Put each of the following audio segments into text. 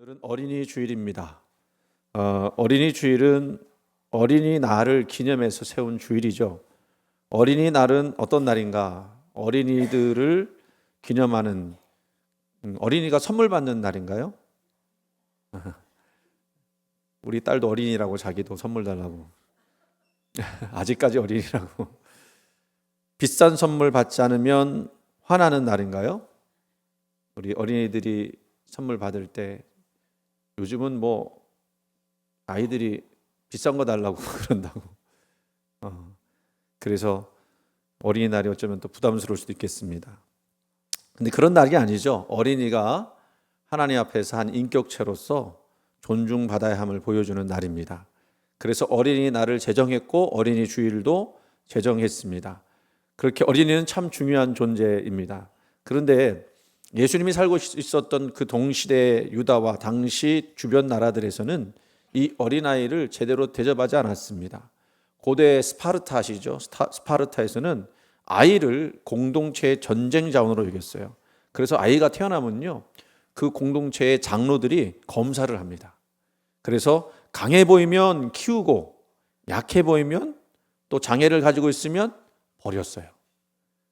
오늘은 어린이 주일입니다. 어린이 주일은 어린이날을 기념해서 세운 주일이죠. 어린이날은 어떤 날인가? 어린이들을 기념하는, 어린이가 선물 받는 날인가요? 우리 딸도 어린이라고 자기도 선물 달라고. 아직까지 어린이라고. 비싼 선물 받지 않으면 화나는 날인가요? 우리 어린이들이 선물 받을 때 요즘은 뭐 아이들이 비싼 거 달라고 그런다고. 그래서 어린이날이 어쩌면 또 부담스러울 수도 있겠습니다. 근데 그런 날이 아니죠. 어린이가 하나님 앞에서 한 인격체로서 존중받아야 함을 보여주는 날입니다. 그래서 어린이날을 제정했고 어린이 주일도 제정했습니다. 그렇게 어린이는 참 중요한 존재입니다. 그런데 예수님이 살고 있었던 그 동시대 유다와 당시 주변 나라들에서는 이 어린아이를 제대로 대접하지 않았습니다. 고대 스파르타시죠. 스파르타에서는 아이를 공동체의 전쟁 자원으로 여겼어요. 그래서 아이가 태어나면요, 그 공동체의 장로들이 검사를 합니다. 그래서 강해 보이면 키우고 약해 보이면 또 장애를 가지고 있으면 버렸어요.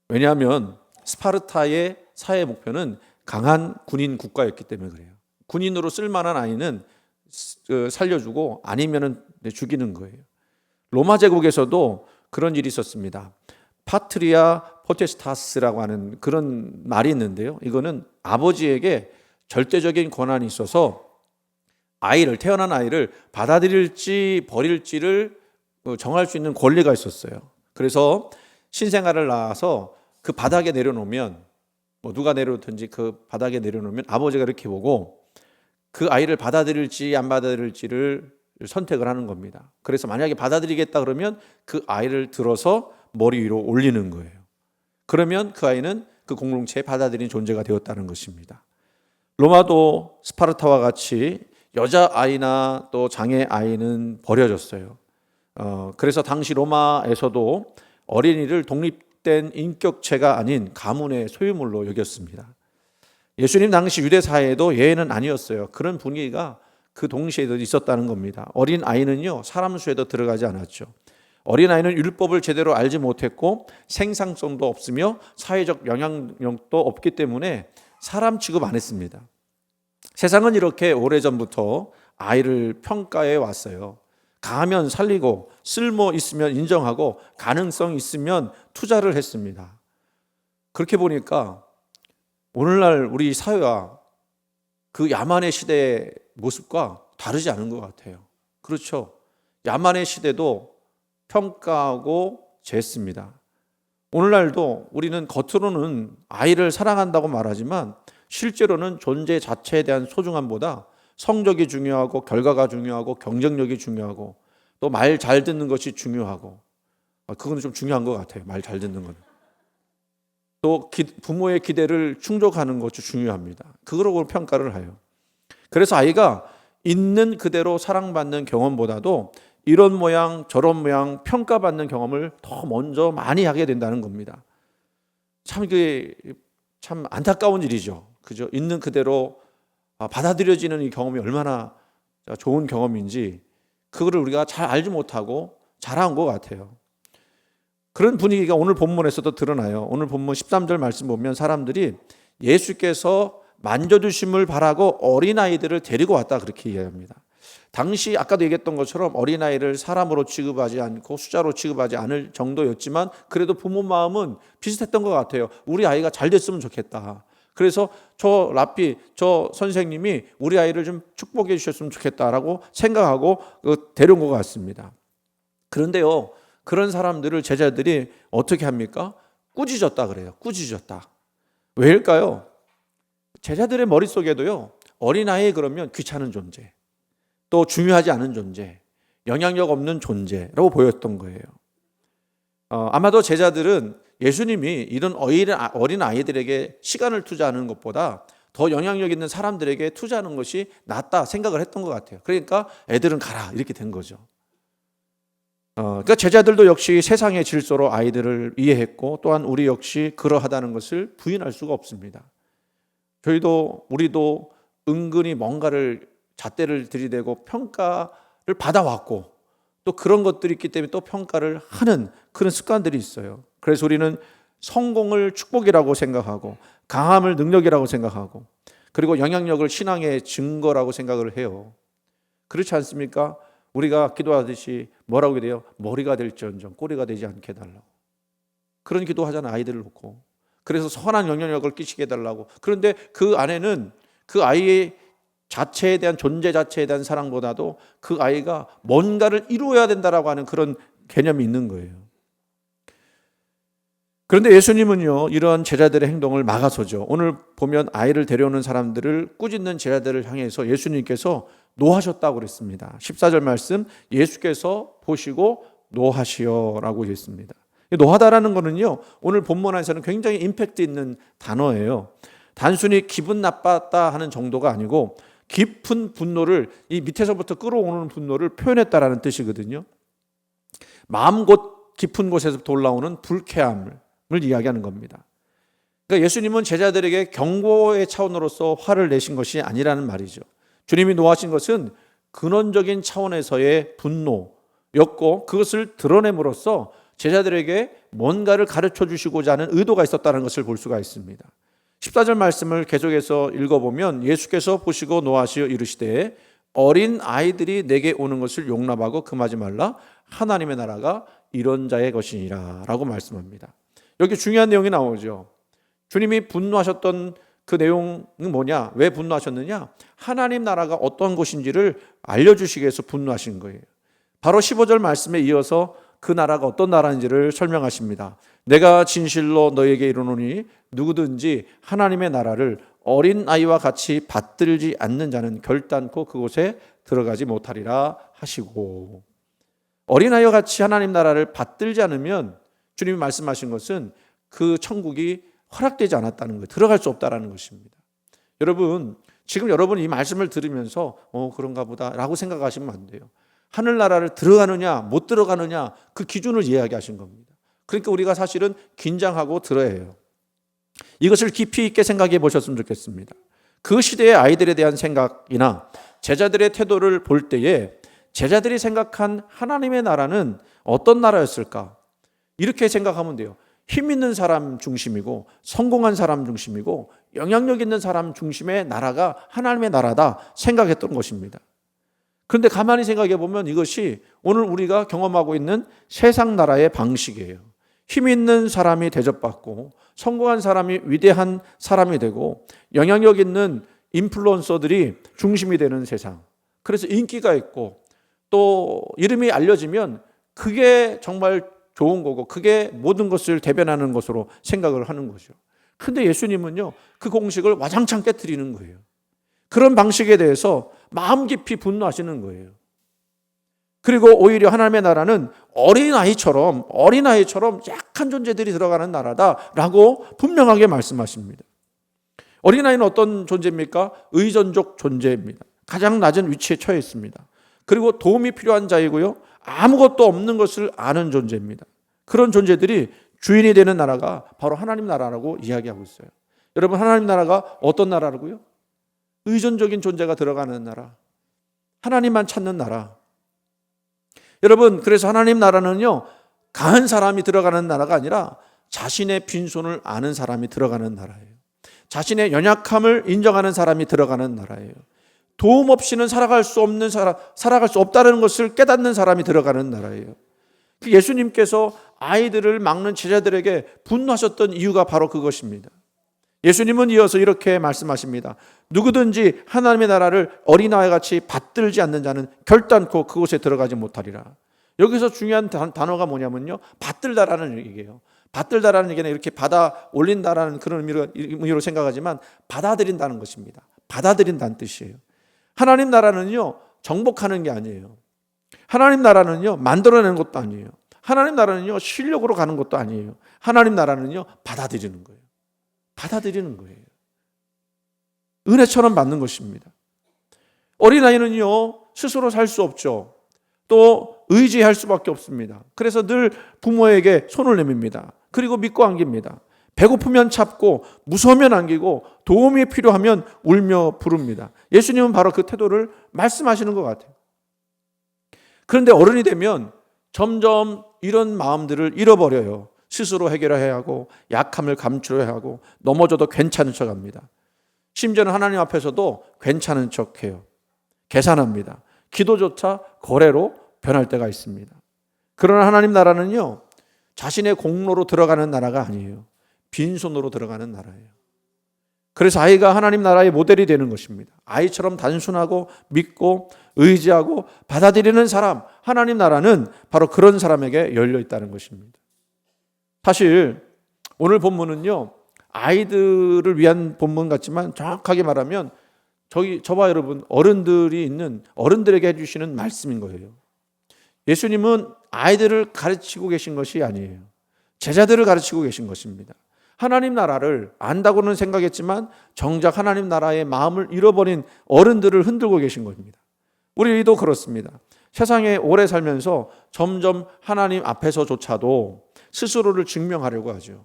왜냐하면 스파르타의 사회 목표는 강한 군인 국가였기 때문에 그래요. 군인으로 쓸만한 아이는 살려주고 아니면은 죽이는 거예요. 로마 제국에서도 그런 일이 있었습니다. 파트리아 포테스타스라고 하는 그런 말이 있는데요. 이거는 아버지에게 절대적인 권한이 있어서 태어난 아이를 받아들일지 버릴지를 정할 수 있는 권리가 있었어요. 그래서 신생아를 낳아서 그 바닥에 내려놓으면 누가 내려놓든지 그 바닥에 내려놓으면 아버지가 이렇게 보고 그 아이를 받아들일지 안 받아들일지를 선택을 하는 겁니다. 그래서 만약에 받아들이겠다 그러면 그 아이를 들어서 머리 위로 올리는 거예요. 그러면 그 아이는 그 공동체에 받아들인 존재가 되었다는 것입니다. 로마도 스파르타와 같이 여자아이나 또 장애아이는 버려졌어요. 그래서 당시 로마에서도 어린이를 독립된 인격체가 아닌 가문의 소유물로 여겼습니다. 예수님 당시 유대 사회에도 예외는 아니었어요. 그런 분위기가 그 동시에도 있었다는 겁니다. 어린 아이는요, 사람 수에도 들어가지 않았죠. 어린 아이는 율법을 제대로 알지 못했고 생산성도 없으며 사회적 영향력도 없기 때문에 사람 취급 안 했습니다. 세상은 이렇게 오래전부터 아이를 평가해 왔어요. 강하면 살리고 쓸모 있으면 인정하고 가능성 있으면 투자를 했습니다. 그렇게 보니까 오늘날 우리 사회와 그 야만의 시대의 모습과 다르지 않은 것 같아요. 그렇죠. 야만의 시대도 평가하고 쟀습니다. 오늘날도 우리는 겉으로는 아이를 사랑한다고 말하지만 실제로는 존재 자체에 대한 소중함보다 성적이 중요하고 결과가 중요하고 경쟁력이 중요하고 또 말 잘 듣는 것이 중요하고, 그건 좀 중요한 것 같아요. 말 잘 듣는 건. 또 부모의 기대를 충족하는 것이 중요합니다. 그거로 평가를 해요. 그래서 아이가 있는 그대로 사랑받는 경험보다도 이런 모양 저런 모양 평가받는 경험을 더 먼저 많이 하게 된다는 겁니다. 참 안타까운 일이죠. 그죠? 있는 그대로 받아들여지는 이 경험이 얼마나 좋은 경험인지 그거를 우리가 잘 알지 못하고 자라온 것 같아요. 그런 분위기가 오늘 본문에서도 드러나요. 오늘 본문 13절 말씀 보면 사람들이 예수께서 만져주심을 바라고 어린아이들을 데리고 왔다 그렇게 이야기합니다. 당시 아까도 얘기했던 것처럼 어린아이를 사람으로 취급하지 않고 숫자로 취급하지 않을 정도였지만 그래도 부모 마음은 비슷했던 것 같아요. 우리 아이가 잘 됐으면 좋겠다. 그래서 저 선생님이 우리 아이를 좀 축복해 주셨으면 좋겠다라고 생각하고 데려온 것 같습니다. 그런데요, 그런 사람들을 제자들이 어떻게 합니까? 꾸짖었다 그래요. 꾸짖었다. 왜일까요? 제자들의 머릿속에도요, 어린아이 그러면 귀찮은 존재, 또 중요하지 않은 존재, 영향력 없는 존재라고 보였던 거예요. 아마도 제자들은 예수님이 이런 어린 아이들에게 시간을 투자하는 것보다 더 영향력 있는 사람들에게 투자하는 것이 낫다 생각을 했던 것 같아요. 그러니까 애들은 가라 이렇게 된 거죠. 그러니까 제자들도 역시 세상의 질서로 아이들을 이해했고 또한 우리 역시 그러하다는 것을 부인할 수가 없습니다. 우리도 은근히 뭔가를 잣대를 들이대고 평가를 받아왔고 또 그런 것들이 있기 때문에 또 평가를 하는 그런 습관들이 있어요. 그래서 우리는 성공을 축복이라고 생각하고 강함을 능력이라고 생각하고 그리고 영향력을 신앙의 증거라고 생각을 해요. 그렇지 않습니까? 우리가 기도하듯이 뭐라고 해야 돼요? 머리가 될지언정 꼬리가 되지 않게 해달라고. 그런 기도하잖아요. 아이들을 놓고. 그래서 선한 영향력을 끼치게 해달라고. 그런데 그 안에는 그 아이의 자체에 대한 존재 자체에 대한 사랑보다도 그 아이가 뭔가를 이루어야 된다라고 하는 그런 개념이 있는 거예요. 그런데 예수님은요, 이런 제자들의 행동을 막아서죠. 오늘 보면 아이를 데려오는 사람들을 꾸짖는 제자들을 향해서 예수님께서 노하셨다고 그랬습니다. 14절 말씀, 예수께서 보시고 노하시오라고 했습니다. 노하다라는 거는요, 오늘 본문 안에서는 굉장히 임팩트 있는 단어예요. 단순히 기분 나빴다 하는 정도가 아니고 깊은 분노를, 이 밑에서부터 끌어오는 분노를 표현했다라는 뜻이거든요. 마음 깊은 곳에서부터 올라오는 불쾌함을 이야기하는 겁니다. 그러니까 예수님은 제자들에게 경고의 차원으로서 화를 내신 것이 아니라는 말이죠. 주님이 노하신 것은 근원적인 차원에서의 분노였고 그것을 드러냄으로써 제자들에게 뭔가를 가르쳐 주시고자 하는 의도가 있었다는 것을 볼 수가 있습니다. 14절 말씀을 계속해서 읽어보면 예수께서 보시고 노하시어 이르시되 어린 아이들이 내게 오는 것을 용납하고 금하지 말라. 하나님의 나라가 이런 자의 것이니라 라고 말씀합니다. 여기 중요한 내용이 나오죠. 주님이 분노하셨던 그 내용은 뭐냐? 왜 분노하셨느냐? 하나님 나라가 어떤 것인지를 알려주시기 위해서 분노하신 거예요. 바로 15절 말씀에 이어서 그 나라가 어떤 나라인지를 설명하십니다. 내가 진실로 너에게 이르노니 누구든지 하나님의 나라를 어린 아이와 같이 받들지 않는 자는 결단코 그곳에 들어가지 못하리라 하시고, 어린 아이와 같이 하나님 나라를 받들지 않으면 주님이 말씀하신 것은 그 천국이 허락되지 않았다는 거예요. 들어갈 수 없다라는 것입니다. 여러분, 지금 여러분 이 말씀을 들으면서 그런가 보다 라고 생각하시면 안 돼요. 하늘나라를 들어가느냐 못 들어가느냐 그 기준을 이야기하신 겁니다. 그러니까 우리가 사실은 긴장하고 들어야 해요. 이것을 깊이 있게 생각해 보셨으면 좋겠습니다. 그 시대의 아이들에 대한 생각이나 제자들의 태도를 볼 때에 제자들이 생각한 하나님의 나라는 어떤 나라였을까? 이렇게 생각하면 돼요. 힘 있는 사람 중심이고 성공한 사람 중심이고 영향력 있는 사람 중심의 나라가 하나님의 나라다 생각했던 것입니다. 그런데 가만히 생각해 보면 이것이 오늘 우리가 경험하고 있는 세상 나라의 방식이에요. 힘 있는 사람이 대접받고 성공한 사람이 위대한 사람이 되고 영향력 있는 인플루언서들이 중심이 되는 세상. 그래서 인기가 있고 또 이름이 알려지면 그게 정말 좋은 거고 그게 모든 것을 대변하는 것으로 생각을 하는 거죠. 그런데 예수님은요, 그 공식을 와장창 깨뜨리는 거예요. 그런 방식에 대해서 마음 깊이 분노하시는 거예요. 그리고 오히려 하나님의 나라는 어린아이처럼 약한 존재들이 들어가는 나라다라고 분명하게 말씀하십니다. 어린아이는 어떤 존재입니까? 의존적 존재입니다. 가장 낮은 위치에 처해 있습니다. 그리고 도움이 필요한 자이고요, 아무것도 없는 것을 아는 존재입니다. 그런 존재들이 주인이 되는 나라가 바로 하나님 나라라고 이야기하고 있어요. 여러분, 하나님 나라가 어떤 나라라고요? 의존적인 존재가 들어가는 나라, 하나님만 찾는 나라. 여러분, 그래서 하나님 나라는요, 강한 사람이 들어가는 나라가 아니라 자신의 빈손을 아는 사람이 들어가는 나라예요. 자신의 연약함을 인정하는 사람이 들어가는 나라예요. 도움 없이는 살아갈 수 없다는 것을 깨닫는 사람이 들어가는 나라예요. 예수님께서 아이들을 막는 제자들에게 분노하셨던 이유가 바로 그것입니다. 예수님은 이어서 이렇게 말씀하십니다. 누구든지 하나님의 나라를 어린아이와 같이 받들지 않는 자는 결단코 그곳에 들어가지 못하리라. 여기서 중요한 단어가 뭐냐면요, 받들다라는 얘기예요. 받들다라는 얘기는 이렇게 받아 올린다라는 그런 의미로 생각하지만 받아들인다는 것입니다. 받아들인다는 뜻이에요. 하나님 나라는요, 정복하는 게 아니에요. 하나님 나라는요, 만들어내는 것도 아니에요. 하나님 나라는요, 실력으로 가는 것도 아니에요. 하나님 나라는요, 받아들이는 거예요. 받아들이는 거예요. 은혜처럼 받는 것입니다. 어린아이는요, 스스로 살 수 없죠. 또 의지할 수밖에 없습니다. 그래서 늘 부모에게 손을 내밉니다. 그리고 믿고 안깁니다. 배고프면 참고 무서우면 안기고 도움이 필요하면 울며 부릅니다. 예수님은 바로 그 태도를 말씀하시는 것 같아요. 그런데 어른이 되면 점점 이런 마음들을 잃어버려요. 스스로 해결해야 하고 약함을 감추어야 하고 넘어져도 괜찮은 척합니다. 심지어는 하나님 앞에서도 괜찮은 척해요. 계산합니다. 기도조차 거래로 변할 때가 있습니다. 그러나 하나님 나라는요, 자신의 공로로 들어가는 나라가 아니에요. 빈손으로 들어가는 나라예요. 그래서 아이가 하나님 나라의 모델이 되는 것입니다. 아이처럼 단순하고 믿고 의지하고 받아들이는 사람, 하나님 나라는 바로 그런 사람에게 열려 있다는 것입니다. 사실 오늘 본문은요, 아이들을 위한 본문 같지만 정확하게 말하면 저와 여러분 어른들이 있는 어른들에게 해주시는 말씀인 거예요. 예수님은 아이들을 가르치고 계신 것이 아니에요. 제자들을 가르치고 계신 것입니다. 하나님 나라를 안다고는 생각했지만 정작 하나님 나라의 마음을 잃어버린 어른들을 흔들고 계신 겁니다. 우리도 그렇습니다. 세상에 오래 살면서 점점 하나님 앞에서조차도 스스로를 증명하려고 하죠.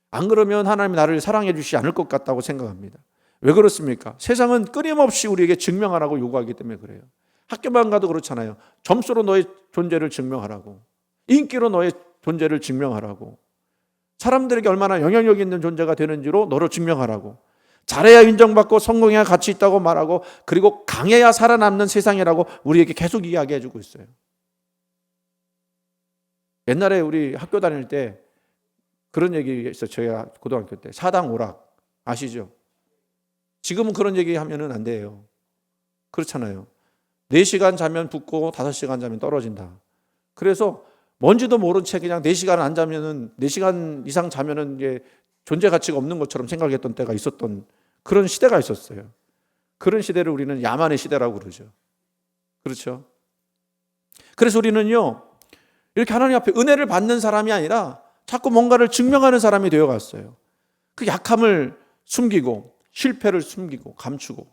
안 그러면 하나님이 나를 사랑해 주시지 않을 것 같다고 생각합니다. 왜 그렇습니까? 세상은 끊임없이 우리에게 증명하라고 요구하기 때문에 그래요. 학교만 가도 그렇잖아요. 점수로 너의 존재를 증명하라고, 인기로 너의 존재를 증명하라고, 사람들에게 얼마나 영향력 있는 존재가 되는지로 너를 증명하라고, 잘해야 인정받고 성공해야 가치 있다고 말하고, 그리고 강해야 살아남는 세상이라고 우리에게 계속 이야기해 주고 있어요. 옛날에 우리 학교 다닐 때 그런 얘기 있어요. 저희가 고등학교 때 사당 오락 아시죠? 지금은 그런 얘기 하면은 안 돼요. 그렇잖아요. 4시간 자면 붙고 5시간 자면 떨어진다. 그래서 뭔지도 모른 채 그냥 4시간 안 자면은 4시간 이상 자면은 이게 존재 가치가 없는 것처럼 생각했던 때가 있었던 그런 시대가 있었어요. 그런 시대를 우리는 야만의 시대라고 그러죠. 그렇죠? 그래서 우리는요, 이렇게 하나님 앞에 은혜를 받는 사람이 아니라 자꾸 뭔가를 증명하는 사람이 되어갔어요. 그 약함을 숨기고 실패를 숨기고 감추고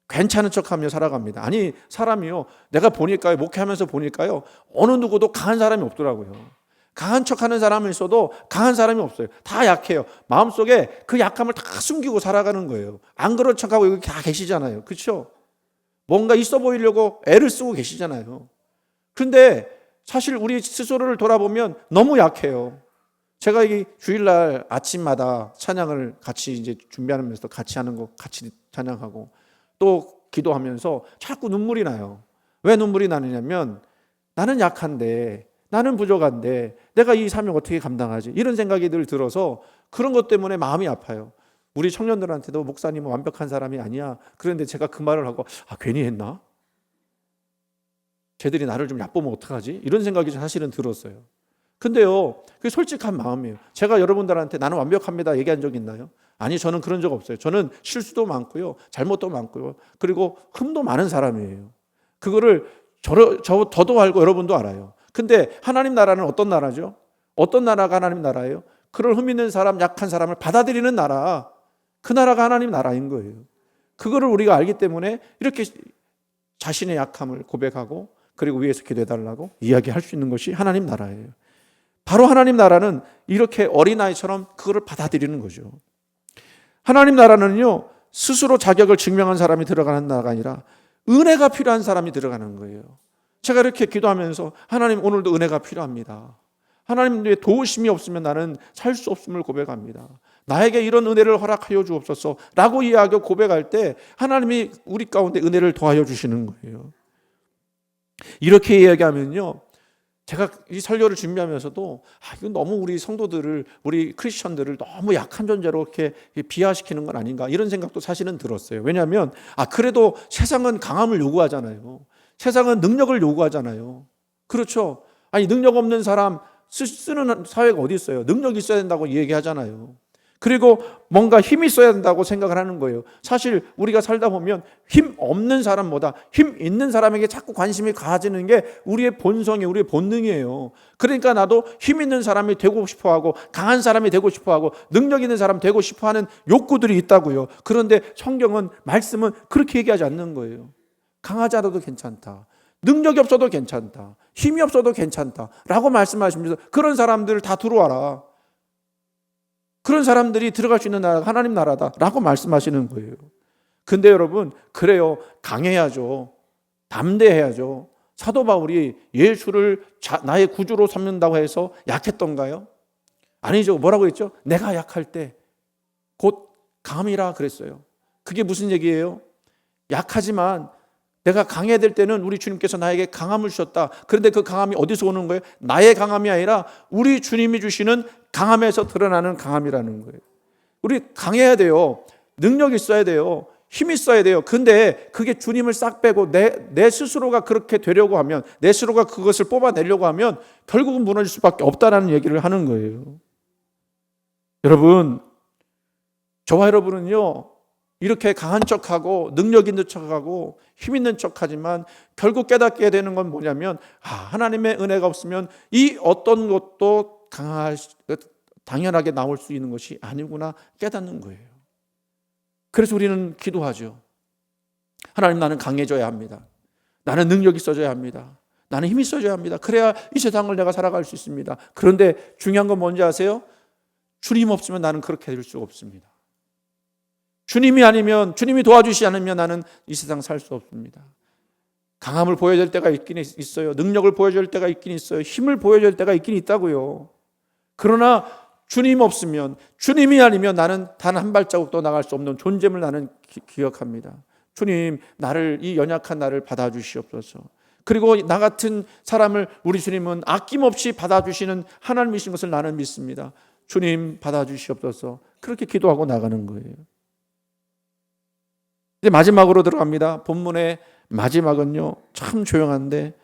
괜찮은 척하며 살아갑니다. 아니 사람이요, 내가 보니까요, 목회하면서 보니까요, 어느 누구도 강한 사람이 없더라고요. 강한 척하는 사람이 있어도 강한 사람이 없어요. 다 약해요. 마음속에 그 약함을 다 숨기고 살아가는 거예요. 안 그런 척하고 여기 다 계시잖아요. 그렇죠? 뭔가 있어 보이려고 애를 쓰고 계시잖아요. 그런데 사실 우리 스스로를 돌아보면 너무 약해요. 제가 이 주일날 아침마다 찬양을 같이 이제 준비하면서 같이 하는 거 같이 찬양하고 또 기도하면서 자꾸 눈물이 나요. 왜 눈물이 나느냐면 나는 약한데, 나는 부족한데 내가 이 사명 어떻게 감당하지? 이런 생각이 늘 들어서 그런 것 때문에 마음이 아파요. 우리 청년들한테도 목사님은 완벽한 사람이 아니야. 그런데 제가 그 말을 하고 괜히 했나? 쟤들이 나를 좀 얕보면 어떡하지? 이런 생각이 사실은 들었어요. 근데요, 그게 솔직한 마음이에요. 제가 여러분들한테 나는 완벽합니다 얘기한 적 있나요? 아니, 저는 그런 적 없어요. 저는 실수도 많고요, 잘못도 많고요, 그리고 흠도 많은 사람이에요. 그거를 저도 알고 여러분도 알아요. 근데 하나님 나라는 어떤 나라죠? 어떤 나라가 하나님 나라예요? 그럴 흠 있는 사람, 약한 사람을 받아들이는 나라, 그 나라가 하나님 나라인 거예요. 그거를 우리가 알기 때문에 이렇게 자신의 약함을 고백하고 그리고 위에서 기도해달라고 이야기할 수 있는 것이 하나님 나라예요. 바로 하나님 나라는 이렇게 어린아이처럼 그거를 받아들이는 거죠. 하나님 나라는요, 스스로 자격을 증명한 사람이 들어가는 나라가 아니라 은혜가 필요한 사람이 들어가는 거예요. 제가 이렇게 기도하면서 하나님, 오늘도 은혜가 필요합니다. 하나님의 도우심이 없으면 나는 살 수 없음을 고백합니다. 나에게 이런 은혜를 허락하여 주옵소서 라고 이야기하고 고백할 때 하나님이 우리 가운데 은혜를 더하여 주시는 거예요. 이렇게 이야기하면요, 제가 이 설교를 준비하면서도 이건 너무 우리 성도들을, 우리 크리스천들을 너무 약한 존재로 이렇게 비하시키는 건 아닌가, 이런 생각도 사실은 들었어요. 왜냐하면 그래도 세상은 강함을 요구하잖아요. 세상은 능력을 요구하잖아요. 그렇죠? 아니, 능력 없는 사람 쓰는 사회가 어디 있어요? 능력이 있어야 된다고 얘기하잖아요. 그리고 뭔가 힘이 있어야 된다고 생각을 하는 거예요. 사실 우리가 살다 보면 힘 없는 사람보다 힘 있는 사람에게 자꾸 관심이 가지는 게 우리의 본성이에요. 우리의 본능이에요. 그러니까 나도 힘 있는 사람이 되고 싶어하고 강한 사람이 되고 싶어하고 능력 있는 사람 되고 싶어하는 욕구들이 있다고요. 그런데 성경은, 말씀은 그렇게 얘기하지 않는 거예요. 강하지 않아도 괜찮다, 능력이 없어도 괜찮다, 힘이 없어도 괜찮다 라고 말씀하시면서 그런 사람들 다 들어와라. 그런 사람들이 들어갈 수 있는 나라가 하나님 나라다라고 말씀하시는 거예요. 근데 여러분, 그래요. 강해야죠. 담대해야죠. 사도 바울이 예수를 나의 구주로 삼는다고 해서 약했던가요? 아니죠. 뭐라고 했죠? 내가 약할 때 곧 강함이라 그랬어요. 그게 무슨 얘기예요? 약하지만 내가 강해야 될 때는 우리 주님께서 나에게 강함을 주셨다. 그런데 그 강함이 어디서 오는 거예요? 나의 강함이 아니라 우리 주님이 주시는 강함에서 드러나는 강함이라는 거예요. 우리 강해야 돼요. 능력 있어야 돼요. 힘 있어야 돼요. 근데 그게 주님을 싹 빼고 내 스스로가 그렇게 되려고 하면, 내 스스로가 그것을 뽑아내려고 하면 결국은 무너질 수밖에 없다라는 얘기를 하는 거예요. 여러분, 저와 여러분은요, 이렇게 강한 척하고 능력 있는 척하고 힘 있는 척하지만 결국 깨닫게 되는 건 뭐냐면, 하나님의 은혜가 없으면 이 어떤 것도 당연하게 나올 수 있는 것이 아니구나 깨닫는 거예요. 그래서 우리는 기도하죠. 하나님, 나는 강해져야 합니다. 나는 능력이 있어져야 합니다. 나는 힘이 있어져야 합니다. 그래야 이 세상을 내가 살아갈 수 있습니다. 그런데 중요한 건 뭔지 아세요? 주님 없으면 나는 그렇게 될 수가 없습니다. 주님이 아니면, 주님이 도와주시지 않으면 나는 이 세상 살 수 없습니다. 강함을 보여야 될 때가 있긴 있어요. 능력을 보여줘야 될 때가 있긴 있어요. 힘을 보여줘야 될 때가 있긴 있다고요. 그러나 주님 없으면, 주님이 아니면 나는 단 한 발자국도 나갈 수 없는 존재임을 나는 기억합니다. 주님, 이 연약한 나를 받아주시옵소서. 그리고 나 같은 사람을 우리 주님은 아낌없이 받아주시는 하나님이신 것을 나는 믿습니다. 주님, 받아주시옵소서. 그렇게 기도하고 나가는 거예요. 이제 마지막으로 들어갑니다. 본문의 마지막은요, 참 조용한데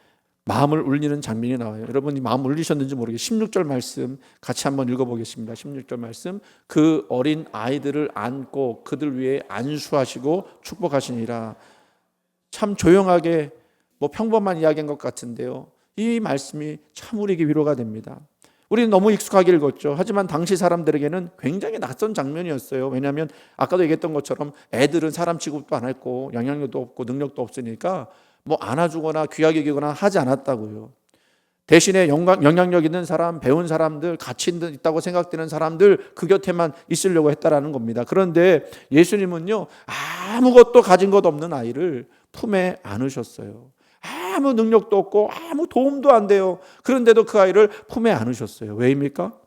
마음을 울리는 장면이 나와요. 여러분이 마음 울리셨는지 모르겠어요. 16절 말씀 같이 한번 읽어보겠습니다. 16절 말씀. 그 어린 아이들을 안고 그들 위에 안수하시고 축복하시니라. 참 조용하게 평범한 이야기인 것 같은데요, 이 말씀이 참 우리에게 위로가 됩니다. 우리는 너무 익숙하게 읽었죠. 하지만 당시 사람들에게는 굉장히 낯선 장면이었어요. 왜냐하면 아까도 얘기했던 것처럼 애들은 사람 취급도 안 했고 영향력도 없고 능력도 없으니까 안아주거나 귀하게 여기거나 하지 않았다고요. 대신에 영향력 있는 사람, 배운 사람들, 가치 있다고 생각되는 사람들 그 곁에만 있으려고 했다라는 겁니다. 그런데 예수님은요, 아무것도 가진 것 없는 아이를 품에 안으셨어요. 아무 능력도 없고 아무 도움도 안 돼요. 그런데도 그 아이를 품에 안으셨어요. 왜입니까?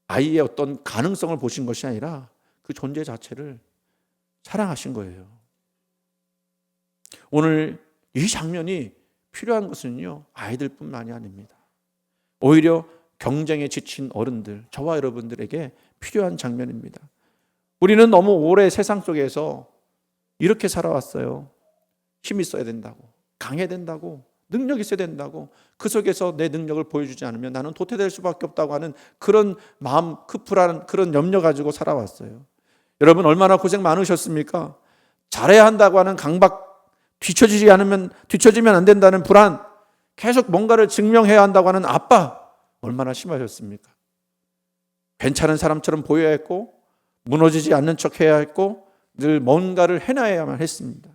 아이의 어떤 가능성을 보신 것이 아니라 그 존재 자체를 사랑하신 거예요. 오늘 이 장면이 필요한 것은요, 아이들뿐만이 아닙니다. 오히려 경쟁에 지친 어른들, 저와 여러분들에게 필요한 장면입니다. 우리는 너무 오래 세상 속에서 이렇게 살아왔어요. 힘이 있어야 된다고, 강해야 된다고, 능력이 있어야 된다고, 그 속에서 내 능력을 보여주지 않으면 나는 도태될 수밖에 없다고 하는 그런 마음, 불안한 그런 염려 가지고 살아왔어요. 여러분, 얼마나 고생 많으셨습니까? 잘해야 한다고 하는 강박, 뒤처지면 안 된다는 불안, 계속 뭔가를 증명해야 한다고 하는 압박, 얼마나 심하셨습니까? 괜찮은 사람처럼 보여야 했고, 무너지지 않는 척 해야 했고, 늘 뭔가를 해놔야만 했습니다.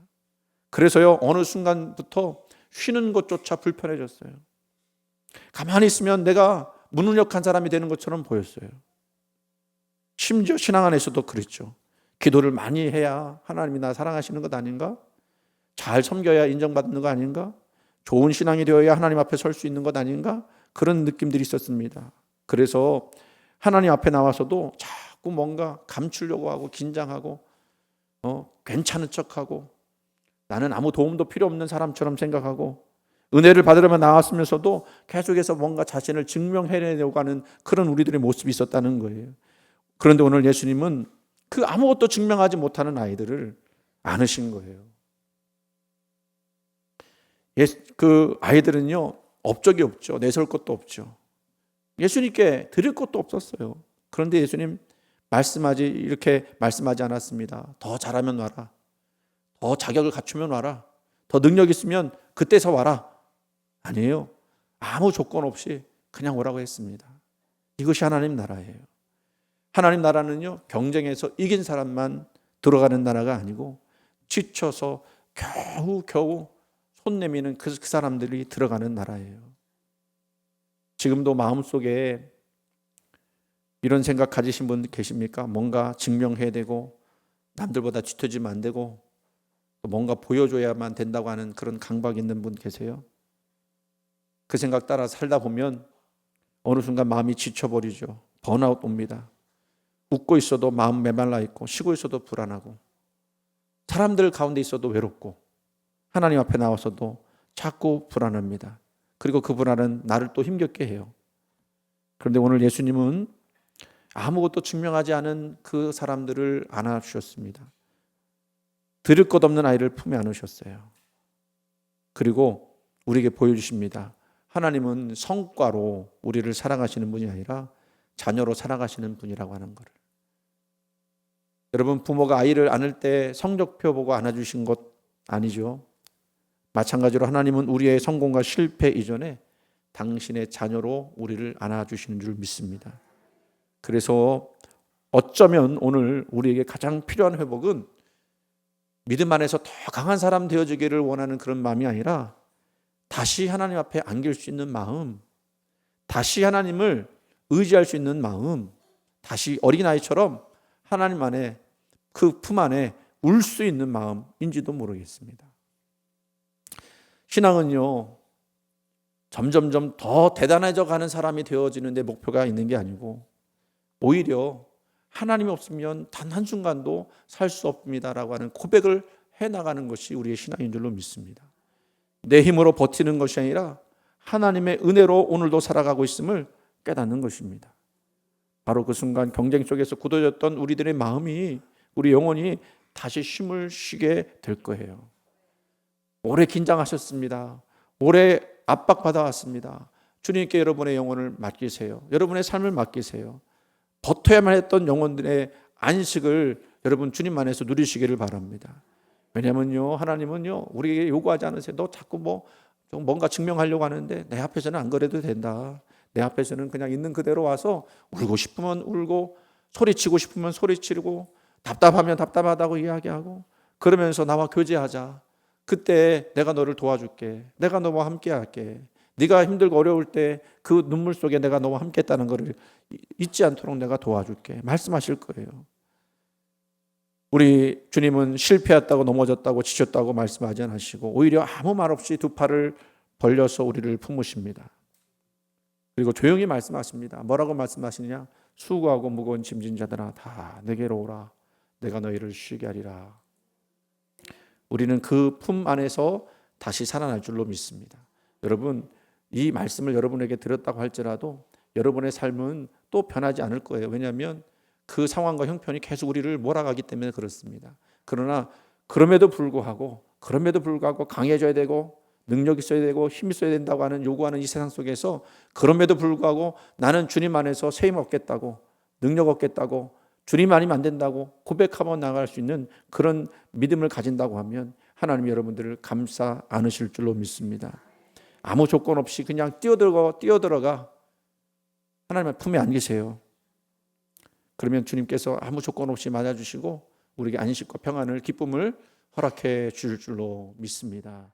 그래서요, 어느 순간부터 쉬는 것조차 불편해졌어요. 가만히 있으면 내가 무능력한 사람이 되는 것처럼 보였어요. 심지어 신앙 안에서도 그랬죠. 기도를 많이 해야 하나님이 나 사랑하시는 것 아닌가? 잘 섬겨야 인정받는 거 아닌가? 좋은 신앙이 되어야 하나님 앞에 설 수 있는 것 아닌가? 그런 느낌들이 있었습니다. 그래서 하나님 앞에 나와서도 자꾸 뭔가 감추려고 하고 긴장하고 괜찮은 척하고 나는 아무 도움도 필요 없는 사람처럼 생각하고 은혜를 받으려면 나왔으면서도 계속해서 뭔가 자신을 증명해내려고 하는 그런 우리들의 모습이 있었다는 거예요. 그런데 오늘 예수님은 그 아무것도 증명하지 못하는 아이들을 안으신 거예요. 그 아이들은요, 업적이 없죠. 내세울 것도 없죠. 예수님께 드릴 것도 없었어요. 그런데 예수님 이렇게 말씀하지 않았습니다. 더 잘하면 와라. 더 자격을 갖추면 와라. 더 능력 있으면 그때서 와라. 아니에요. 아무 조건 없이 그냥 오라고 했습니다. 이것이 하나님 나라예요. 하나님 나라는요, 경쟁에서 이긴 사람만 들어가는 나라가 아니고 지쳐서 겨우 손 내미는 그 사람들이 들어가는 나라예요. 지금도 마음속에 이런 생각 가지신 분 계십니까? 뭔가 증명해야 되고 남들보다 뒤처지면 안 되고 뭔가 보여줘야만 된다고 하는 그런 강박 있는 분 계세요? 그 생각 따라 살다 보면 어느 순간 마음이 지쳐버리죠. 번아웃 옵니다. 웃고 있어도 마음 메말라 있고 쉬고 있어도 불안하고 사람들 가운데 있어도 외롭고 하나님 앞에 나와서도 자꾸 불안합니다. 그리고 그 불안은 나를 또 힘겹게 해요. 그런데 오늘 예수님은 아무것도 증명하지 않은 그 사람들을 안아주셨습니다. 들을 것 없는 아이를 품에 안으셨어요. 그리고 우리에게 보여주십니다. 하나님은 성과로 우리를 사랑하시는 분이 아니라 자녀로 사랑하시는 분이라고 하는 것을. 여러분, 부모가 아이를 안을 때 성적표 보고 안아주신 것 아니죠. 마찬가지로 하나님은 우리의 성공과 실패 이전에 당신의 자녀로 우리를 안아주시는 줄 믿습니다. 그래서 어쩌면 오늘 우리에게 가장 필요한 회복은 믿음 안에서 더 강한 사람 되어지기를 원하는 그런 마음이 아니라 다시 하나님 앞에 안길 수 있는 마음, 다시 하나님을 의지할 수 있는 마음, 다시 어린아이처럼 하나님 안에 그 품 안에 울 수 있는 마음인지도 모르겠습니다. 신앙은요, 점점점 더 대단해져 가는 사람이 되어지는 데 목표가 있는 게 아니고 오히려 하나님이 없으면 단 한순간도 살 수 없습니다라고 하는 고백을 해나가는 것이 우리의 신앙인 줄로 믿습니다. 내 힘으로 버티는 것이 아니라 하나님의 은혜로 오늘도 살아가고 있음을 깨닫는 것입니다. 바로 그 순간 경쟁 속에서 굳어졌던 우리들의 마음이, 우리 영혼이 다시 쉼을 쉬게 될 거예요. 오래 긴장하셨습니다. 오래 압박받아왔습니다. 주님께 여러분의 영혼을 맡기세요. 여러분의 삶을 맡기세요. 버텨야만 했던 영혼들의 안식을 여러분 주님 안에서 누리시기를 바랍니다. 왜냐하면요, 하나님은요, 우리에게 요구하지 않으세요. 너 자꾸 뭔가 증명하려고 하는데 내 앞에서는 안 그래도 된다. 내 앞에서는 그냥 있는 그대로 와서 울고 싶으면 울고 소리치고 싶으면 소리치고 답답하면 답답하다고 이야기하고 그러면서 나와 교제하자. 그때 내가 너를 도와줄게. 내가 너와 함께 할게. 네가 힘들고 어려울 때 그 눈물 속에 내가 너와 함께 했다는 것을 잊지 않도록 내가 도와줄게. 말씀하실 거예요. 우리 주님은 실패했다고 넘어졌다고 지쳤다고 말씀하지 않으시고 오히려 아무 말 없이 두 팔을 벌려서 우리를 품으십니다. 그리고 조용히 말씀하십니다. 뭐라고 말씀하시느냐? 수고하고 무거운 짐진 자들아 다 내게로 오라. 내가 너희를 쉬게 하리라. 우리는 그 품 안에서 다시 살아날 줄로 믿습니다. 여러분, 이 말씀을 여러분에게 드렸다고 할지라도 여러분의 삶은 또 변하지 않을 거예요. 왜냐하면 그 상황과 형편이 계속 우리를 몰아가기 때문에 그렇습니다. 그러나 그럼에도 불구하고 강해져야 되고 능력 있어야 되고 힘 있어야 된다고 하는 요구하는 이 세상 속에서 그럼에도 불구하고 나는 주님 안에서 새 힘 얻겠다고 능력 얻겠다고 주님 아니면 안 된다고 고백하며 나갈 수 있는 그런 믿음을 가진다고 하면 하나님이 여러분들을 감싸 안으실 줄로 믿습니다. 아무 조건 없이 그냥 뛰어들어가 하나님의 품에 안기세요. 그러면 주님께서 아무 조건 없이 맞아주시고 우리에게 안식과 평안을 기쁨을 허락해 주실 줄로 믿습니다.